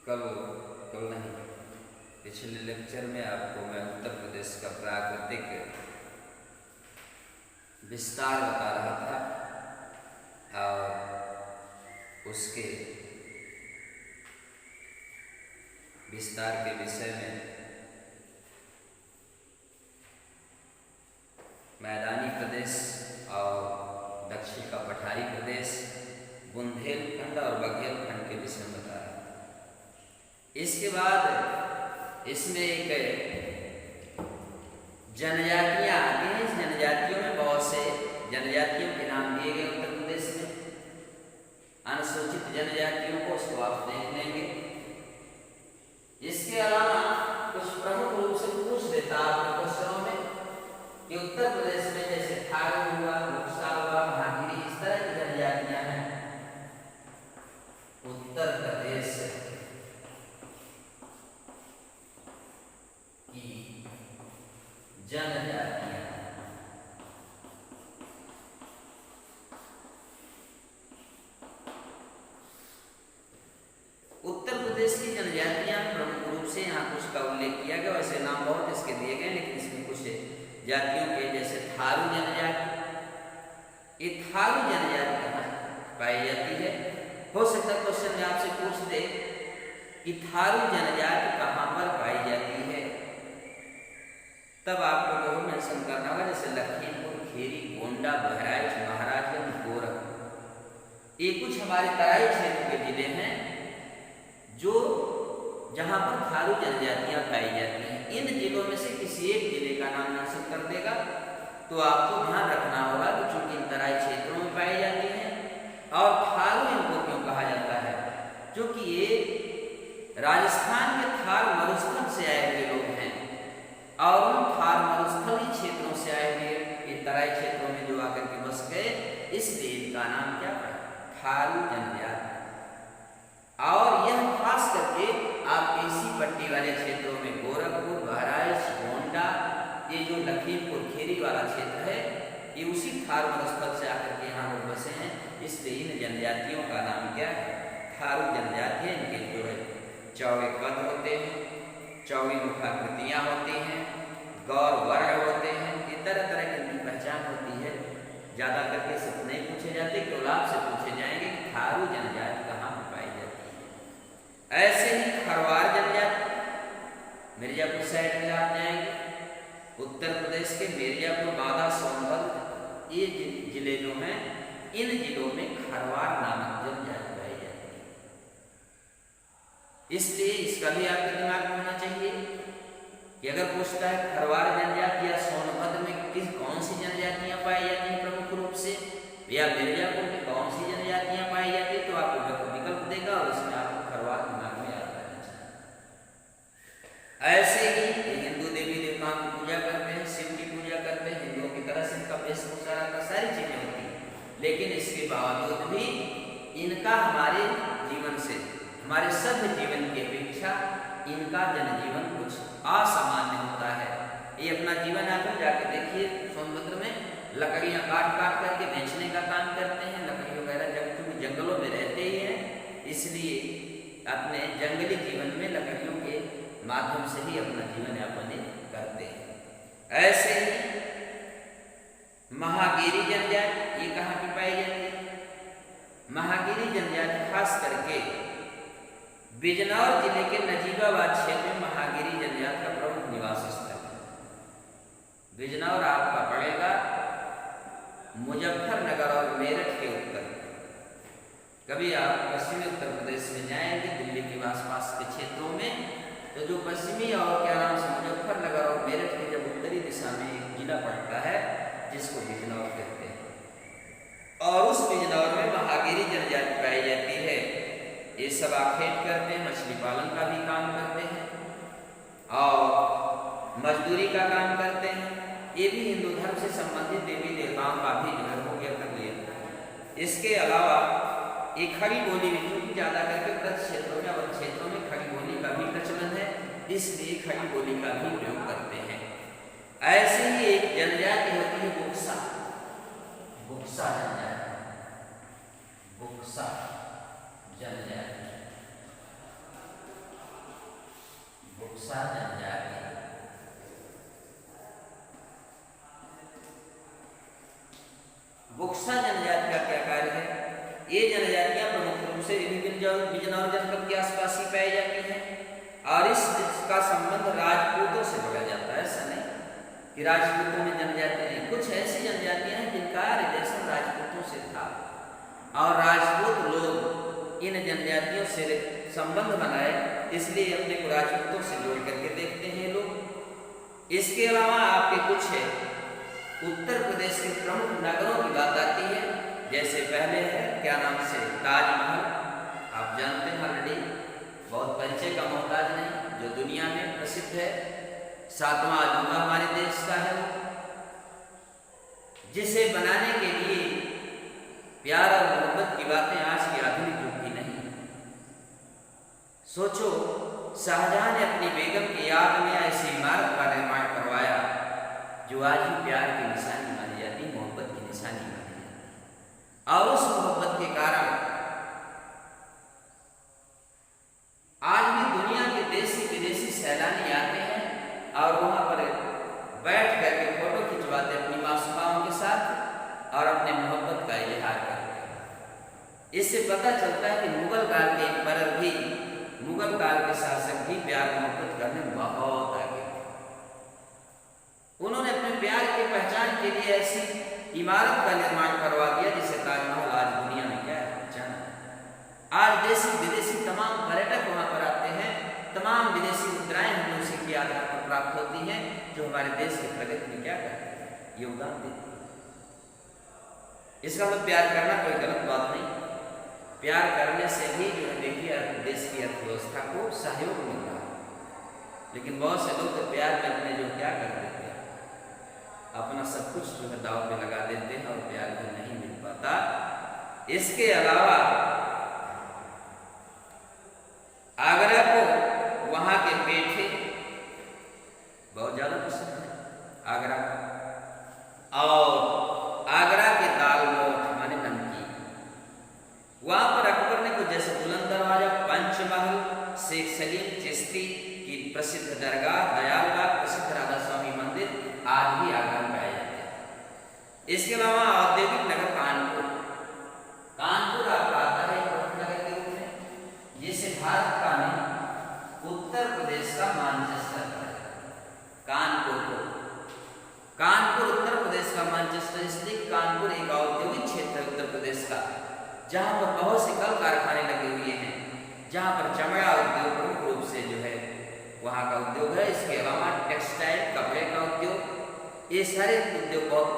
कल कल नहीं पिछले लेक्चर में आपको मैं उत्तर प्रदेश का प्राकृतिक विस्तार बता रहा था और उसके विस्तार के विषय में मैदानी प्रदेश और दक्षिण का पठारी प्रदेश, बुंदेलखंड और बघेलखंड के विषय में बता रहा था। इसके बाद इसमें एक जनजातियाँ आती हैं। इस जनजातियों में बहुत से जनजातियों के नाम दिए गए उत्तर प्रदेश में। अनुसूचित जनजातियों को उसको आप देख लेंगे। इसके अलावा कुछ प्रमुख रूप से पूछ देता आपके क्वेश्चनों में कि उत्तर प्रदेश में जैसे थारू हुआ, मुक्सा हुआ, महागिरी, इस तरह की जनजातियां हैं। उत्तर प्रदेश की जनजातियां उत्तर प्रदेश की जनजातियां प्रमुख रूप से यहाँ कुछ का उल्लेख किया गया। वैसे नाम बहुत इसके दिए गए, लेकिन इसमें कुछ जातियों के जैसे थारू जनजाति, ये थारू जनजाति कहाँ पाई जाती है? हो सकता है क्वेश्चन में आपसे पूछ दे कि थारू जनजाति कहाँ पर पाई जाती है, तब आप लोगों को मेंशन करना होगा। जैसे लखीमपुर खीरी, गोंडा, बहराइच, महाराजगंज, गोरखपुर, ये कुछ हमारे तराई क्षेत्र के जिले हैं जो जहाँ पर थारू जनजातियाँ पाई जाती हैं। इन जिलों में से किसी एक जिले का नाम मेंशन कर देगा तो आपको ध्यान रखना होगा कि चूंकि इन तराई क्षेत्रों में पाई जाती हैं और थारू इनको क्यों कहा जाता है, क्योंकि ये राजस्थान के थार मरुस्थल से आए हुए लोग हैं और उन थार मरुस्थलीय क्षेत्रों से आए हुए ये तराई क्षेत्रों में जो आकर के बस गए, इसलिए इनका नाम क्या पड़ा? थारू जनजाति। और यह खास करके आपके इसी पट्टी वाले क्षेत्रों में गोरखपुर, बहराइच, गोंडा, ये जो लखीमपुर खीरी वाला क्षेत्र है, ये उसी थारू मरुस्थल से आकर के यहाँ लोग बसे हैं। इसलिए इन जनजातियों का नाम क्या है? थारू जनजाति है। इनके जो है चौड़े कद होते हैं, चौड़ी मुखाकृतियाँ होती हैं, गौर वर्ण होते हैं, ये तरह तरह की इनकी पहचान होती है। ज़्यादा करके सब नहीं पूछे जाते, केवल आपसे पूछे जाएंगे कि थारू जनजाति कहाँ पर पाई जाती है। ऐसे ही खरवार जनजाति मिर्जापुर साइड में आप जाएंगे, उत्तर प्रदेश के मिर्जापुर, बांदा, सोनभद्र, ये जिले जो हैं, इन जिलों में खरवार नामक जनजाति पाई जाती है। इसलिए इसका भी आपके दिमाग में होना चाहिए कि अगर पूछता है खरवार जनजाति या सोनभद्र में कौन सी जनजातियां पाई जाती हैं प्रमुख रूप से, या मिर्जापुर में कौन सी जनजातियां पाई जाती है, तो आपको विकल्प देगा और उसमें आपको खरवार दिमाग में याद रहना चाहिए। ऐसे ही हिंदू देवी देवताओं की पूजा करते हैं, शिव की पूजा करते हैं, हिंदुओं की तरह से इनका वेशभूषा रहता, सारी चीजें होती हैं, लेकिन इसके बावजूद भी इनका हमारे जीवन से, हमारे सभ्य जीवन की अपेक्षा इनका जनजीवन कुछ असामान्य होता है। ये अपना जीवन आकर जाके देखिए, सोनभद्र में लकड़ियाँ काट काट करके बेचने का काम करते हैं। लकड़ी वगैरह क्योंकि जंगलों में रहते ही हैं, इसलिए अपने जंगली जीवन में लकड़ियों के माध्यम से ही अपना जीवन यापन करते हैं। ऐसे ही महागिरी जनजाति, ये कहाँ की पाई जाती है? महागिरी जनजाति खास करके बिजनौर जिले के नजीबाबाद क्षेत्र में महागिरी जनजाति का प्रमुख निवास स्थल है। बिजनौर आपका पड़ेगा मुजफ्फरनगर और मेरठ के उत्तर। कभी आप पश्चिमी उत्तर प्रदेश में जाएंगे, दिल्ली के आसपास के क्षेत्रों में, तो जो पश्चिमी और क्या नाम से मुजफ्फरनगर और मेरठ के जब उत्तरी दिशा में एक जिला पड़ता है जिसको बिजनौर कहते हैं, और उस बिजनौर में महागिरी जनजाति पाई जाती है। ये सब आखेट करते हैं, मछली पालन का भी काम करते हैं और मजदूरी का काम करते हैं। ये भी हिंदू धर्म से संबंधित देवी देवताओं का भी जो है वो क्या कर लिया। इसके अलावा एक खड़ी बोली भी, क्योंकि ज़्यादा करके ब्रज क्षेत्रों में और क्षेत्रों में खड़ी बोली का भी प्रचलन है, इसलिए खड़ी बोली का भी प्रयोग करते हैं। ऐसे ही एक जनजाति होती है बुक्सा, बुक्सा जनजाति, बुक्सा जनजाति। बुक्सा जनजाति। बुक्सा जनजाति का क्या कार्य है? ये जनजातियां प्रमुख रूप से बिजनौर जनपद के आसपास ही पाई जाती हैं और इसका संबंध राजपूतों से जोड़ा जाता है। ऐसा नहीं कि राजपूतों में जनजाति नहीं, कुछ ऐसी जनजातियां हैं जिनका रिलेशन राजपूतों से था और राजपूत लोग इन जनजातियों से संबंध बनाए, इसलिए अपने को राजपूतों से जोड़ करके देखते हैं लोग। इसके अलावा आपके कुछ उत्तर प्रदेश के प्रमुख नगरों की बात आती है। जैसे पहले है क्या नाम से, ताजमहल। आप जानते हैं ऑलरेडी, बहुत परिचय का मोहताज नहीं, जो दुनिया में प्रसिद्ध है। 7वां अजूबा हमारे देश का है वो, जिसे बनाने के लिए प्यार और मोहब्बत की बातें आज की आधुनिक युग की नहीं। सोचो, शाहजहां ने अपनी बेगम की याद में ऐसी इमारत का निर्माण करवाया जो आज भी प्यार की निशानी मानी जाती, मोहब्बत की निशानी मानी जाती। और उस मोहब्बत के कारण आज भी दुनिया के देशी विदेशी सैलानी आते हैं और वहां पर बैठ करके फोटो खिंचवाते अपनी मासूमाओं के साथ और अपने मोहब्बत का इजहार करते हैं। इससे पता चलता है कि मुगल काल के एम्परर भी, मुगल काल के शासक भी प्यार मोहब्बत करने में बहुत आगे थे। उन्होंने अपने प्यार की पहचान के लिए ऐसी इमारत का निर्माण करवा दिया जिसे ताजमहल आज दुनिया में क्या है, जाना। आज देशी विदेशी तमाम पर्यटक वहां पर आते हैं, तमाम विदेशी मुद्राएं हमें उसी के आधार पर प्राप्त होती हैं जो हमारे देश की प्रगति में क्या करते हैं, योगदान देते हैं। इसका मतलब प्यार करना कोई गलत बात नहीं। प्यार करने से भी जो है देखिए देश की अर्थव्यवस्था को सहयोग मिल रहा है। लेकिन बहुत से लोग तो प्यार करने जो क्या कर देते हैं, अपना सब कुछ जो है दाव पे लगा देते हैं और प्यार भी नहीं मिल पाता। इसके अलावा आगरा को वहां के पेठे बहुत ज्यादा पसंद है आगरा का, और आगरा के दाल मोठ माने नमकीन। वहां पर अकबर ने कुछ जैसे बुलंद दरवाजा, पंचमहल, शेख सलीम चिश्ती की प्रसिद्ध दरगाह, दयालबाग, प्रसिद्ध राधा स्वामी मंदिर आज भी आगरा में पाए जाते हैं। इसके अलावा औद्योगिक नगर कानपुर। कानपुर आपका आता है एक नगर के रूप में, जिसे भारत का नहीं उत्तर प्रदेश का मानचेस्टर है। कानपुर उत्तर प्रदेश का मानचेस्टर इसलिए कानपुर एक औद्योगिक क्षेत्र है उत्तर प्रदेश का, जहां पर बहुत से कल कारखाने लगे हुए हैं, जहां पर चमड़ा उद्योग प्रमुख रूप से जो है वहां का उद्योग है। इसके अलावा टेक्सटाइल, कपड़े का उद्योग, ये सारे उद्योग बहुत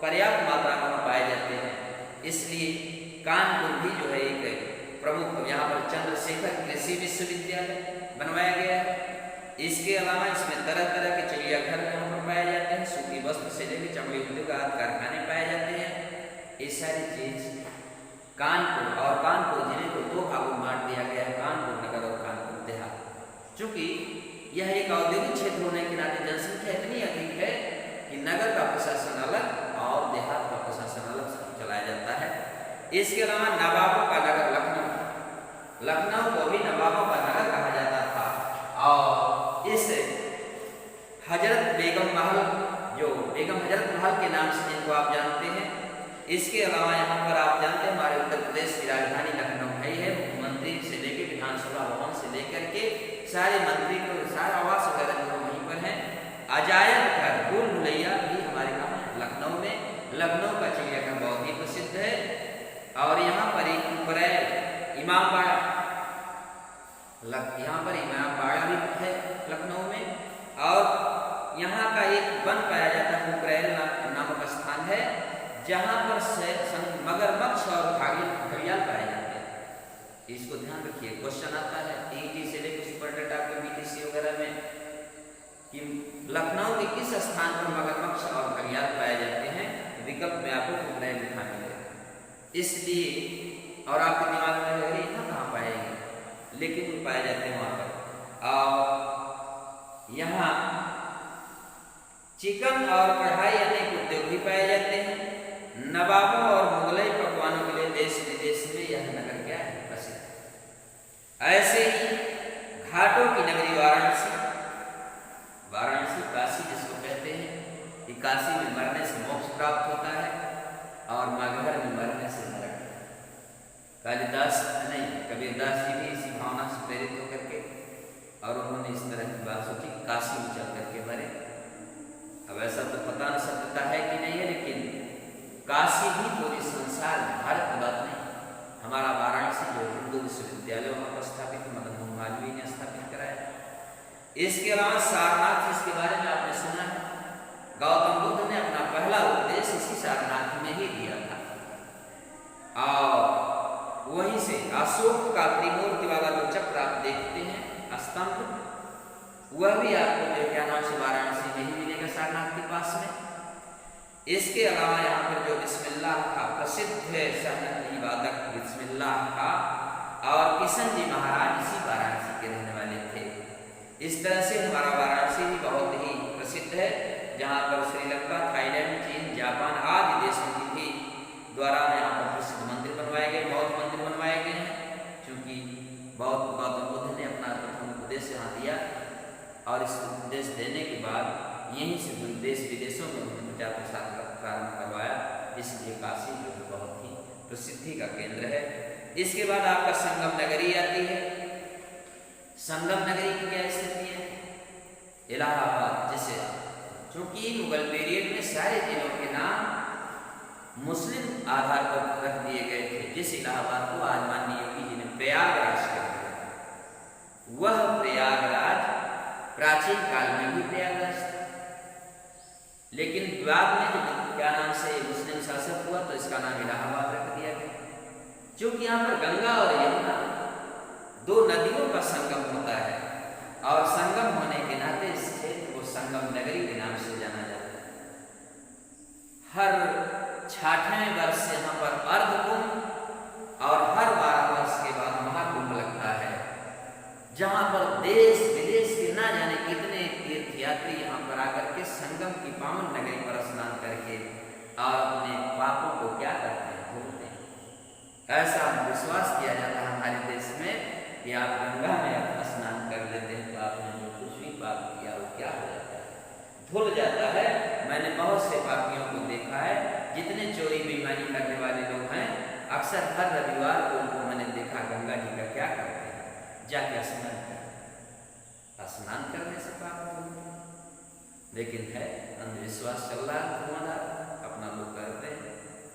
पर्याप्त मात्रा में पाए जाते हैं। इसलिए कानपुर भी जो है एक प्रमुख, यहाँ पर चंद्रशेखर कृषि विश्वविद्यालय बनवाया गया है। इसके अलावा इसमें तरह तरह के चिड़ियाघर यहाँ पर पाए जाते हैं, सूती वस्त्र से लेकर चमड़े उद्योग आदि कारखाने पाए जाते हैं। ये सारी चीज कानपुर, और कानपुर जिले को 2 भागों में बांट दिया गया है, कानपुर नगर और कानपुर देहात। चूंकि यह एक औद्योगिक क्षेत्र होने के नाते जनसंख्या इतनी अधिक है कि नगर का प्रशासन अलग और देहात का प्रशासन अलग चलाया जाता है। इसके अलावा नवाबों का नगर लखनऊ को भी नवाबों का नगर कहा जाता था। और इस हजरत बेगम महल, जो बेगम हजरत महल के नाम से जिनको आप जानते हैं, इसके अलावा यहाँ पर आप जानते हैं हमारे उत्तर प्रदेश की राजधानी लखनऊ है। मुख्यमंत्री से लेकर विधानसभा भवन से लेकर के सारे मंत्री को सारा आवास वगैरह जो वहीं पर है। अजायब घर, भूल भुलैया भी हमारे कहाँ है, लखनऊ में। लखनऊ का चिड़ियाघर बहुत ही प्रसिद्ध है। और यहाँ पर एक इमामबाड़ा, यहाँ पर इमामबाड़ा भी है लखनऊ में। और यहाँ का एक वन पाया जाता है, कुकरैल नामक स्थान है, जहाँ पर मगरमच्छ और घड़ियाल पाए जाते हैं। इसको ध्यान रखिए, क्वेश्चन आता है ईटी से लेकर सुपर डेटा के बीटीसी वगैरह में कि लखनऊ के किस स्थान पर मगरमच्छ और घड़ियाल पाए जाते हैं। विकल्प में आपको कुकरैल लिखा मिलेगा। इसलिए और आपके दिमाग में रहे यहाँ कहाँ पाएंगे, लेकिन वो पाए जाते हैं वहाँ पर। और यहाँ चिकन और कढ़ाई अनेक उद्योग भी पाए जाते हैं। नवाबों और मुगलई पकवानों के लिए देश विदेश में यह नगर क्या है, प्रसिद्ध। ऐसे ही घाटों की नगरी वाराणसी, काशी में मरने से मोक्ष प्राप्त होता है और मगहर में मरने से नरक। कालिदास नहीं, कबीरदास जी भी इसी भावना से प्रेरित होकर के और उन्होंने इस तरह की बात सोची, काशी में चल करके मरे। अब ऐसा तो पता न सत्यता है कि नहीं है, लेकिन काशी भी पूरे संसार में, भारत की बात नहीं, हमारा वाराणसी जो हिंदू विश्वविद्यालय वहाँ पर स्थापित मदन मोहन मालवीय ने स्थापित कराया। इसके अलावा सारनाथ, जिसके बारे में आपने सुना है, गौतम बुद्ध ने अपना पहला उपदेश इसी सारनाथ में ही दिया था। और वहीं से अशोक का त्रिमूर्ति वाला जो चक्र आप देखते हैं, स्तंभ, वह भी आपको जो क्या नाम से वाराणसी में ही मिलेगा, सारनाथ के पास में। इसके अलावा यहाँ पर जो बिस्मिल्लाह का प्रसिद्ध है सहनती वादक बिस्मिल्लाह का, और किशन जी महाराज इसी वाराणसी के रहने वाले थे। इस तरह से हमारा वाराणसी भी बहुत ही प्रसिद्ध है, जहाँ पर श्रीलंका, थाईलैंड, चीन, जापान आदि देशों की भी द्वारा यहाँ पर प्रसिद्ध मंदिर बनवाए गए, बौद्ध मंदिर बनवाए गए हैं। क्योंकि बौद्ध गौतम बुद्ध ने अपना प्रथम उपदेश यहाँ दिया और इस उपदेश देने के बाद यहीं से देश विदेशों में उन्होंने प्रचार प्रसार प्रारंभ करवाया। इसलिए काशी जो है बहुत ही प्रसिद्धि का केंद्र है। इसके बाद आपका संगम नगरी आती है। संगम नगरी की क्या स्थिति है? इलाहाबाद, जिसे चूंकि मुगल पीरियड में सारे जिलों के नाम मुस्लिम आधार पर रख दिए गए थे, जिस इलाहाबाद को आज माननीय योगी जी ने प्रयागराज कर दिया, वह प्रयागराज प्राचीन काल में भी प्रयागराज था, लेकिन बाद में जब क्या नाम से मुस्लिम शासक हुआ तो इसका नाम इलाहाबाद रख दिया गया। क्योंकि यहाँ पर गंगा और यमुना दो नदियों का संगम होता है और संगम होने के नाते इस क्षेत्र को संगम नगरी के नाम से जाना जाता है। हर 6वें वर्ष से यहाँ पर अर्धकुंभ और हर 12 वर्ष के बाद महाकुंभ लगता है, जहाँ पर देश विदेश के ना जाने कितने तीर्थयात्री यहाँ पर आकर के संगम की पावन नगरी पर स्नान करके और अपने पापों को क्या करते हैं, धोते हैं। ऐसा विश्वास किया जाता है हमारे देश में कि आप गंगा में स्नान कर लेते हैं तो आपने जो कुछ भी पाप किया वो क्या हो जाता है, धुल जाता है। मैंने बहुत से पापियों को देखा है, जितने चोरी बेईमानी करने वाले लोग हैं, अक्सर हर रविवार को उनको मैंने देखा गंगा जी का क्या करते हैं, जाके स्नान करते। स्नान करने से पाप होते हैं, लेकिन है अंधविश्वास चल रहा है, धुआंधार अपना लोग करते हैं।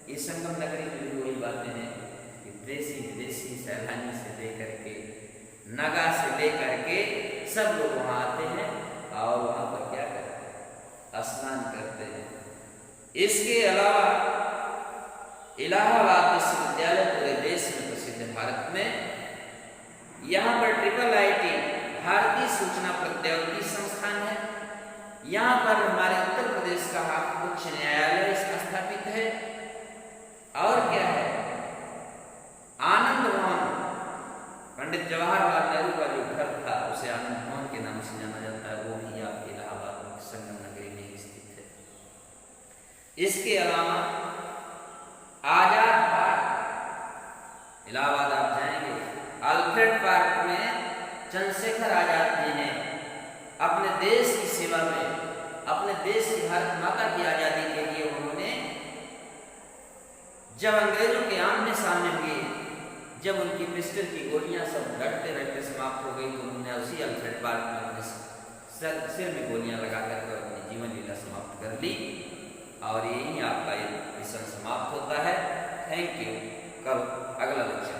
ये संगम नगरी में भी वही बातें हैं कि देशी विदेशी सैलानी से लेकर के नगा से लेकर के सब लोग वहाँ आते हैं और वहाँ पर क्या करते हैं, स्नान करते हैं। इसके अलावा इलाहाबाद विश्वविद्यालय पूरे देश में प्रसिद्ध है, भारत में। यहाँ पर IIIT भारतीय सूचना प्रौद्योगिकी संस्थान है। यहाँ पर हमारे उत्तर प्रदेश का उच्च न्यायालय स्थापित है। और क्या है, आनंद भवन, पंडित जवाहरलाल नेहरू का जो घर था उसे आनंद भवन के नाम से जाना जाता है, वो भी आपके इलाहाबाद में संगम नगरी में ही स्थित है। इसके अलावा आजाद पार्क, इलाहाबाद आप जाएंगे, अल्फ्रेड पार्क में चंद्रशेखर आजाद जी ने अपने देश की सेवा में, अपने देश की भारत माता की आजादी के लिए उन्होंने जब अंग्रेजों के आमने सामने हुए, जब उनकी पिस्टल की गोलियां सब रटते रटते समाप्त हो गई, तो उन्होंने उसी अल्फ्रेड पार्क में अपने सिर में गोलियां लगाकर अपनी जीवन लीला समाप्त कर ली। और यही आपका ये मिशन समाप्त होता है। Thank you. कल अगला लेक्चर।